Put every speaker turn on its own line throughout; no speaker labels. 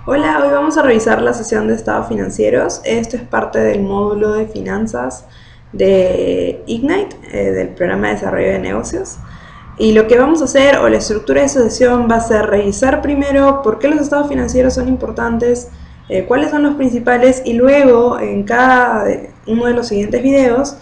Hola, hoy vamos a revisar la sesión de estados financieros. Esto es parte del módulo de finanzas de Ignite, del programa de desarrollo de negocios. Y lo que vamos a hacer, o la estructura de esta sesión, va a ser revisar primero por qué los estados financieros son importantes, cuáles son los principales, y luego en cada uno de los siguientes videos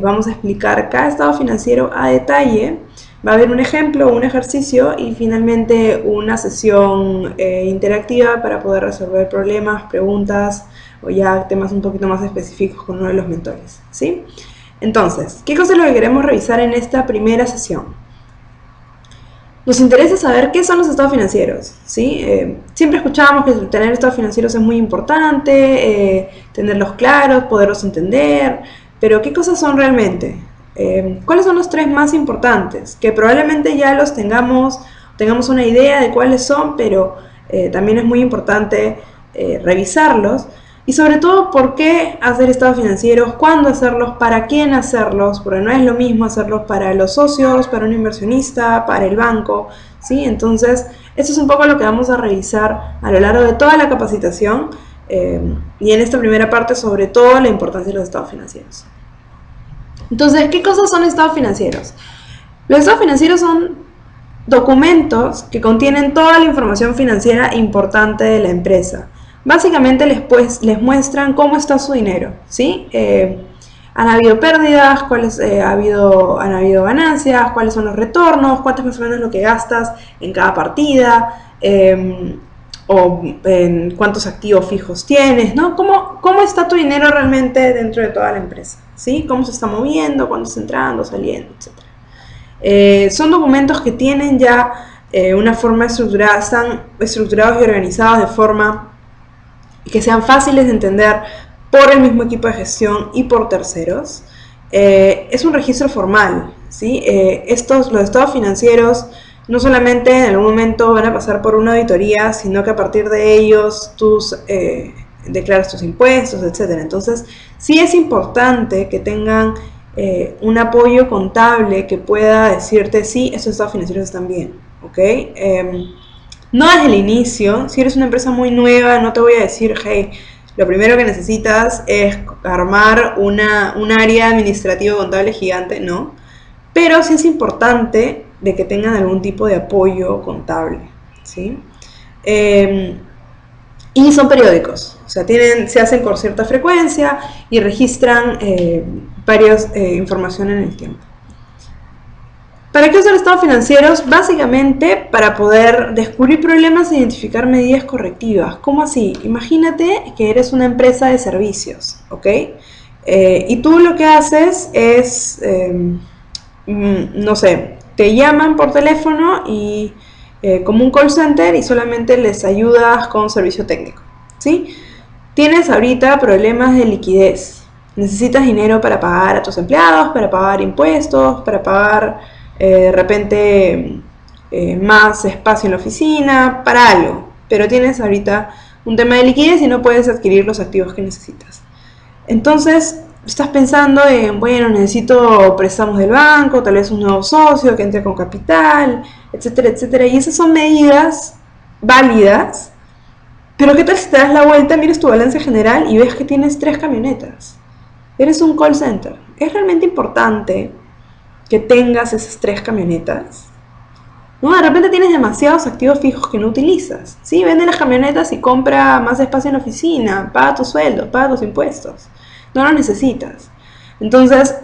vamos a explicar cada estado financiero a detalle. Va a haber un ejemplo, un ejercicio y finalmente una sesión interactiva para poder resolver problemas, preguntas o ya temas un poquito más específicos con uno de los mentores, ¿sí? Entonces, ¿qué cosa es lo que queremos revisar en esta primera sesión? Nos interesa saber qué son los estados financieros, ¿sí? Siempre escuchamos que tener estados financieros es muy importante, tenerlos claros, poderlos entender, pero ¿qué cosas son realmente? ¿Cuáles son los tres más importantes? Que probablemente ya los tengamos una idea de cuáles son, pero también es muy importante revisarlos. Y sobre todo, ¿por qué hacer estados financieros? ¿Cuándo hacerlos? ¿Para quién hacerlos? Porque no es lo mismo hacerlos para los socios, para un inversionista, para el banco, ¿sí? Entonces, esto es un poco lo que vamos a revisar a lo largo de toda la capacitación y en esta primera parte, sobre todo, la importancia de los estados financieros. Entonces, ¿qué cosas son estados financieros? Los estados financieros son documentos que contienen toda la información financiera importante de la empresa. Básicamente les muestran cómo está su dinero, ¿sí? Han habido pérdidas, han habido ganancias, cuáles son los retornos, cuánto es más o menos lo que gastas en cada partida, o en cuántos activos fijos tienes, ¿no? ¿Cómo está tu dinero realmente dentro de toda la empresa? ¿Sí? ¿Cómo se está moviendo? ¿Cuándo está entrando, saliendo, etcétera? Son documentos que tienen ya una forma estructurada, están estructurados y organizados de forma que sean fáciles de entender por el mismo equipo de gestión y por terceros. Es un registro formal, ¿sí? Los estados financieros no solamente en algún momento van a pasar por una auditoría, sino que a partir de ellos tú declaras tus impuestos, etc. Entonces, sí es importante que tengan un apoyo contable que pueda decirte, sí, estos estados financieros están bien, ¿ok? No desde el inicio. Si eres una empresa muy nueva, no te voy a decir, hey, lo primero que necesitas es armar un área administrativa contable gigante, no. Pero sí es importante de que tengan algún tipo de apoyo contable, ¿sí? Y son periódicos, o sea, se hacen con cierta frecuencia y registran varias información en el tiempo. ¿Para qué usar estados financieros? Básicamente para poder descubrir problemas e identificar medidas correctivas. ¿Cómo así? Imagínate que eres una empresa de servicios, ¿ok? Y tú lo que haces es, no sé, te llaman por teléfono y como un call center y solamente les ayudas con servicio técnico, ¿sí? Tienes ahorita problemas de liquidez. Necesitas dinero para pagar a tus empleados, para pagar impuestos, para pagar de repente más espacio en la oficina, para algo. Pero tienes ahorita un tema de liquidez y no puedes adquirir los activos que necesitas. Entonces, estás pensando en, bueno, necesito préstamos del banco, tal vez un nuevo socio que entre con capital, etcétera, etcétera. Y esas son medidas válidas, pero ¿qué tal si te das la vuelta, miras tu balance general y ves que tienes 3 camionetas? Eres un call center. ¿Es realmente importante que tengas esas 3 camionetas? No, de repente tienes demasiados activos fijos que no utilizas, ¿sí? Vende las camionetas y compra más espacio en la oficina, paga tu sueldo, paga tus impuestos. No lo necesitas. Entonces,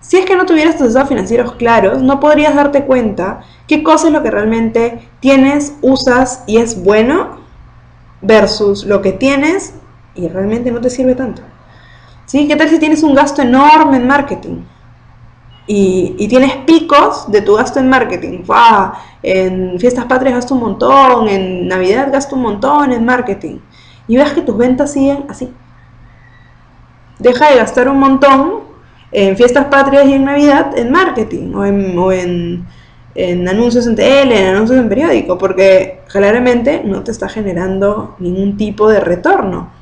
si es que no tuvieras tus estados financieros claros, no podrías darte cuenta qué cosa es lo que realmente tienes, usas y es bueno versus lo que tienes y realmente no te sirve tanto, ¿sí? ¿Qué tal si tienes un gasto enorme en marketing? Y tienes picos de tu gasto en marketing. ¡Wow! En fiestas patrias gasto un montón, en Navidad gasto un montón en marketing. Y ves que tus ventas siguen así. Deja de gastar un montón en fiestas patrias y en Navidad en marketing o en anuncios en tele, en anuncios en periódico, porque claramente no te está generando ningún tipo de retorno.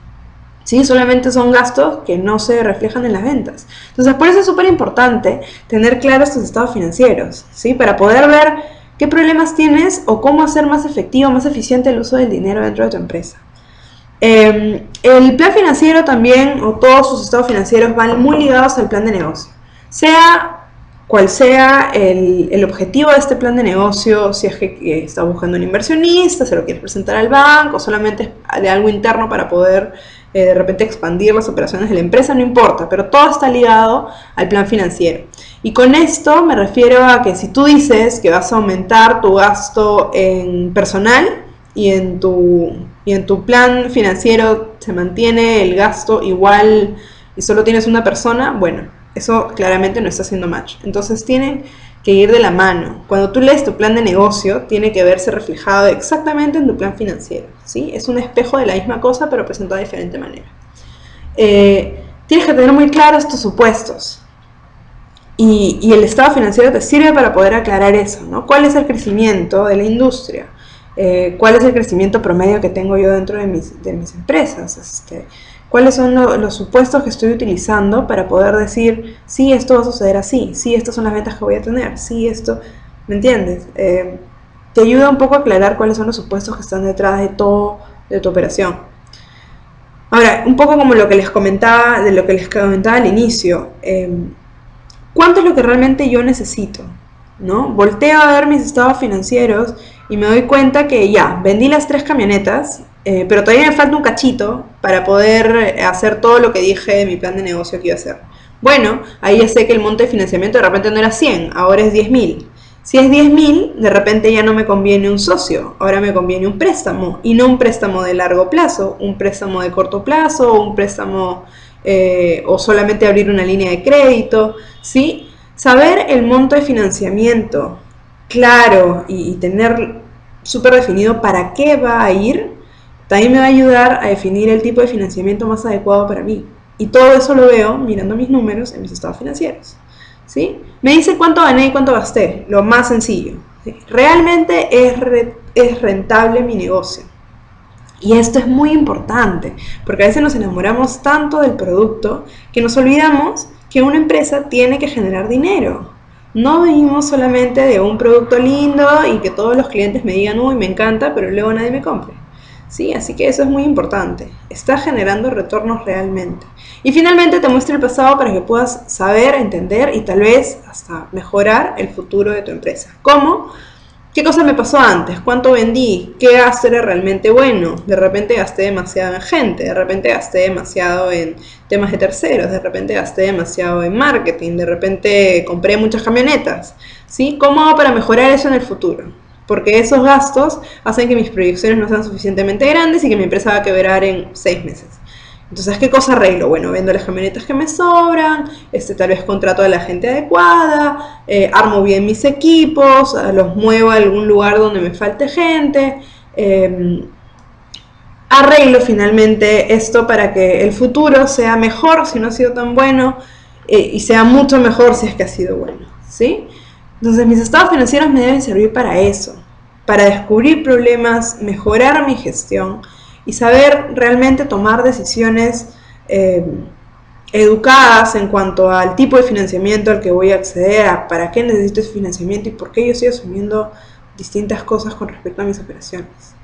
¿Sí? Solamente son gastos que no se reflejan en las ventas. Entonces, por eso es súper importante tener claros tus estados financieros, ¿sí? Para poder ver qué problemas tienes o cómo hacer más efectivo, más eficiente el uso del dinero dentro de tu empresa. El plan financiero también, o todos sus estados financieros, van muy ligados al plan de negocio. Sea cual sea el objetivo de este plan de negocio, si es que está buscando un inversionista, se lo quiere presentar al banco, o solamente es de algo interno para poder de repente expandir las operaciones de la empresa, no importa, pero todo está ligado al plan financiero. Y con esto me refiero a que si tú dices que vas a aumentar tu gasto en personal y en tu plan financiero se mantiene el gasto igual y solo tienes una persona, bueno, eso claramente no está haciendo match. Entonces tienen que ir de la mano. Cuando tú lees tu plan de negocio, tiene que verse reflejado exactamente en tu plan financiero, ¿sí? Es un espejo de la misma cosa, pero presentado de diferente manera. Tienes que tener muy claros tus supuestos. Y el estado financiero te sirve para poder aclarar eso, ¿no? ¿Cuál es el crecimiento de la industria? ¿Cuál es el crecimiento promedio que tengo yo dentro de mis empresas? ¿Cuáles son los supuestos que estoy utilizando para poder decir, sí, esto va a suceder así, sí, estas son las ventas que voy a tener, sí, esto, ¿me entiendes? Te ayuda un poco a aclarar cuáles son los supuestos que están detrás de todo, de tu operación. Ahora, un poco como lo que les comentaba, de lo que les comentaba al inicio, ¿cuánto es lo que realmente yo necesito? ¿No? Volteo a ver mis estados financieros y me doy cuenta que ya, vendí las 3 camionetas, pero todavía me falta un cachito para poder hacer todo lo que dije de mi plan de negocio que iba a hacer. Bueno, ahí ya sé que el monto de financiamiento de repente no era 100, ahora es 10.000. Si es 10.000, de repente ya no me conviene un socio, ahora me conviene un préstamo, y no un préstamo de largo plazo, un préstamo de corto plazo, un préstamo o solamente abrir una línea de crédito, ¿sí? Saber el monto de financiamiento claro y tener súper definido para qué va a ir, también me va a ayudar a definir el tipo de financiamiento más adecuado para mí. Y todo eso lo veo mirando mis números en mis estados financieros, ¿sí? Me dice cuánto gané y cuánto gasté, lo más sencillo, ¿sí? Realmente es rentable mi negocio. Y esto es muy importante, porque a veces nos enamoramos tanto del producto que nos olvidamos que una empresa tiene que generar dinero. No vivimos solamente de un producto lindo y que todos los clientes me digan, uy, me encanta, pero luego nadie me compre. ¿Sí? Así que eso es muy importante. Está generando retornos realmente. Y finalmente te muestro el pasado para que puedas saber, entender y tal vez hasta mejorar el futuro de tu empresa. ¿Cómo? ¿Qué cosa me pasó antes? ¿Cuánto vendí? ¿Qué gasto era realmente bueno? De repente gasté demasiado en gente, de repente gasté demasiado en temas de terceros, de repente gasté demasiado en marketing, de repente compré muchas camionetas, ¿sí? ¿Cómo hago para mejorar eso en el futuro? Porque esos gastos hacen que mis proyecciones no sean suficientemente grandes y que mi empresa va a quebrar en 6 meses. Entonces, ¿qué cosa arreglo? Bueno, vendo las camionetas que me sobran, tal vez contrato a la gente adecuada, armo bien mis equipos, los muevo a algún lugar donde me falte gente, arreglo finalmente esto para que el futuro sea mejor si no ha sido tan bueno y sea mucho mejor si es que ha sido bueno, ¿sí? Entonces, mis estados financieros me deben servir para eso, para descubrir problemas, mejorar mi gestión y saber realmente tomar decisiones educadas en cuanto al tipo de financiamiento al que voy a acceder, a para qué necesito ese financiamiento y por qué yo estoy asumiendo distintas cosas con respecto a mis operaciones.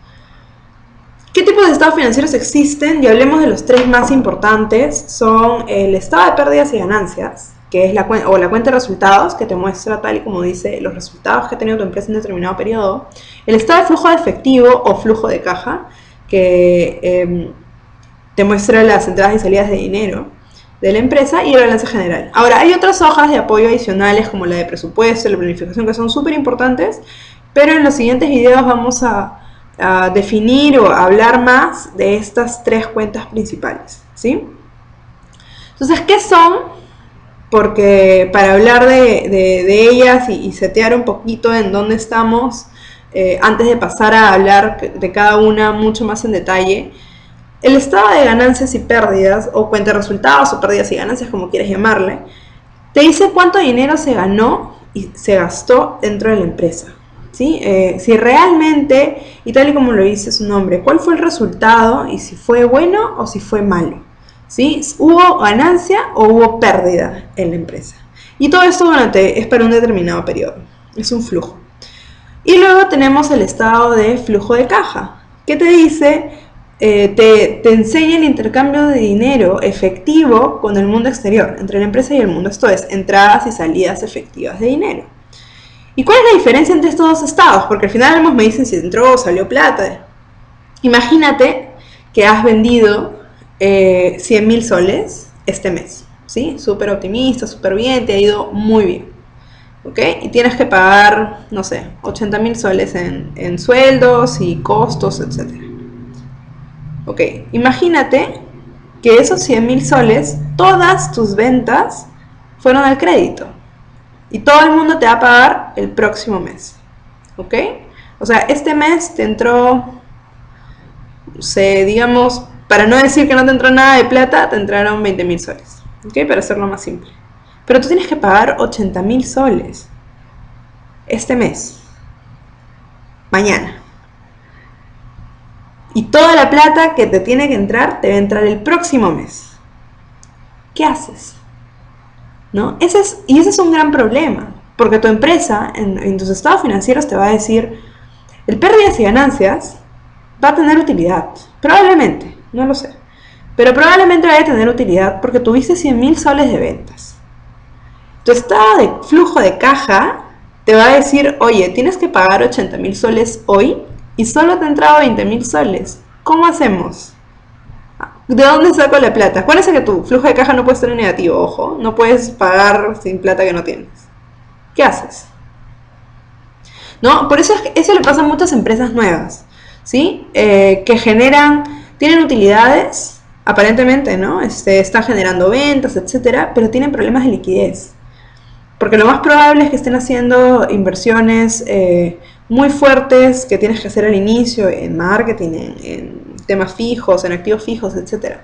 ¿Qué tipos de estados financieros existen? Y hablemos de los 3 más importantes. Son el estado de pérdidas y ganancias, que es la cuenta de resultados, que te muestra tal y como dice los resultados que ha tenido tu empresa en determinado periodo. El estado de flujo de efectivo o flujo de caja, que te muestra las entradas y salidas de dinero de la empresa, y el balance general. Ahora, hay otras hojas de apoyo adicionales como la de presupuesto, la planificación, que son súper importantes, pero en los siguientes videos vamos a definir o a hablar más de estas 3 cuentas principales, ¿sí? Entonces, ¿qué son? Porque para hablar de ellas y setear un poquito en dónde estamos, antes de pasar a hablar de cada una mucho más en detalle, el estado de ganancias y pérdidas, o cuenta de resultados, o pérdidas y ganancias, como quieras llamarle, te dice cuánto dinero se ganó y se gastó dentro de la empresa, ¿sí? Si realmente, y tal y como lo dice su nombre, cuál fue el resultado y si fue bueno o si fue malo, ¿sí? ¿Hubo ganancia o hubo pérdida en la empresa? Y todo esto es para un determinado periodo, es un flujo. Y luego tenemos el estado de flujo de caja, que te dice te enseña el intercambio de dinero efectivo con el mundo exterior, entre la empresa y el mundo. Esto es, entradas y salidas efectivas de dinero. ¿Y cuál es la diferencia entre estos dos estados? Porque al final me dicen si entró o salió plata. Imagínate que has vendido 100.000 soles este mes, ¿sí? Súper optimista, súper bien, te ha ido muy bien, ¿ok? Y tienes que pagar, no sé, 80.000 soles en sueldos y costos, etc. Ok, imagínate que esos 100.000 soles, todas tus ventas fueron al crédito. Y todo el mundo te va a pagar el próximo mes, ¿ok? O sea, este mes te entró, digamos, para no decir que no te entró nada de plata, te entraron 20.000 soles, ¿ok? Para hacerlo más simple. Pero tú tienes que pagar 80.000 soles este mes, mañana. Y toda la plata que te tiene que entrar, te va a entrar el próximo mes. ¿Qué haces? ¿No? Ese es un gran problema, porque tu empresa en tus estados financieros te va a decir, el pérdidas y ganancias va a tener utilidad, probablemente, no lo sé, pero probablemente vaya a tener utilidad porque tuviste 100.000 soles de ventas. Tu estado de flujo de caja te va a decir, oye, tienes que pagar 80.000 soles hoy y solo te ha entrado 20.000 soles. ¿Cómo hacemos? ¿De dónde saco la plata? Acuérdense que tu flujo de caja no puede estar en negativo, ojo. No puedes pagar sin plata que no tienes. ¿Qué haces? ¿No? Por eso eso le pasa a muchas empresas nuevas, ¿sí? Que tienen utilidades, aparentemente, ¿no? Están generando ventas, etcétera, pero tienen problemas de liquidez. Porque lo más probable es que estén haciendo inversiones muy fuertes que tienes que hacer al inicio en marketing, en temas fijos, en activos fijos, etc.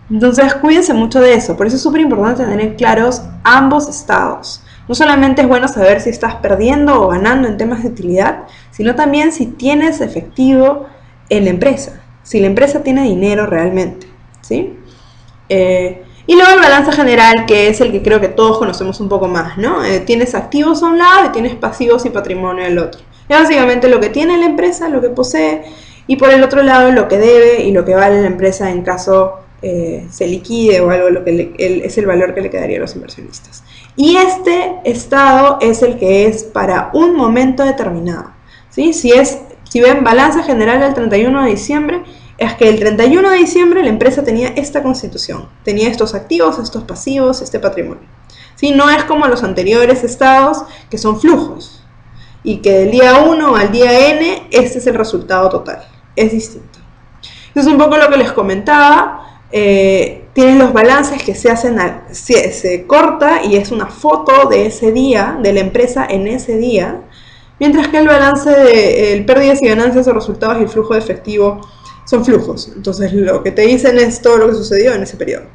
Entonces cuídense mucho de eso. Por eso es súper importante tener claros ambos estados. No solamente es bueno saber si estás perdiendo o ganando en temas de utilidad, sino también si tienes efectivo en la empresa. Si la empresa tiene dinero realmente, ¿sí? Y luego el balance general, que es el que creo que todos conocemos un poco más, ¿no? Tienes activos a un lado y tienes pasivos y patrimonio al otro. Es básicamente lo que tiene la empresa, lo que posee, y por el otro lado lo que debe y lo que vale la empresa en caso se liquide o algo, es el valor que le quedaría a los inversionistas. Y este estado es el que es para un momento determinado, ¿sí? Si ven balance general al 31 de diciembre, es que el 31 de diciembre la empresa tenía esta constitución, tenía estos activos, estos pasivos, este patrimonio, ¿sí? No es como los anteriores estados que son flujos y que del día 1 al día N este es el resultado total, es distinto. Eso es un poco lo que les comentaba. Tienen los balances que se hacen, se corta y es una foto de ese día, de la empresa en ese día, mientras que el balance de pérdidas y ganancias o resultados y el flujo de efectivo son flujos. Entonces lo que te dicen es todo lo que sucedió en ese periodo.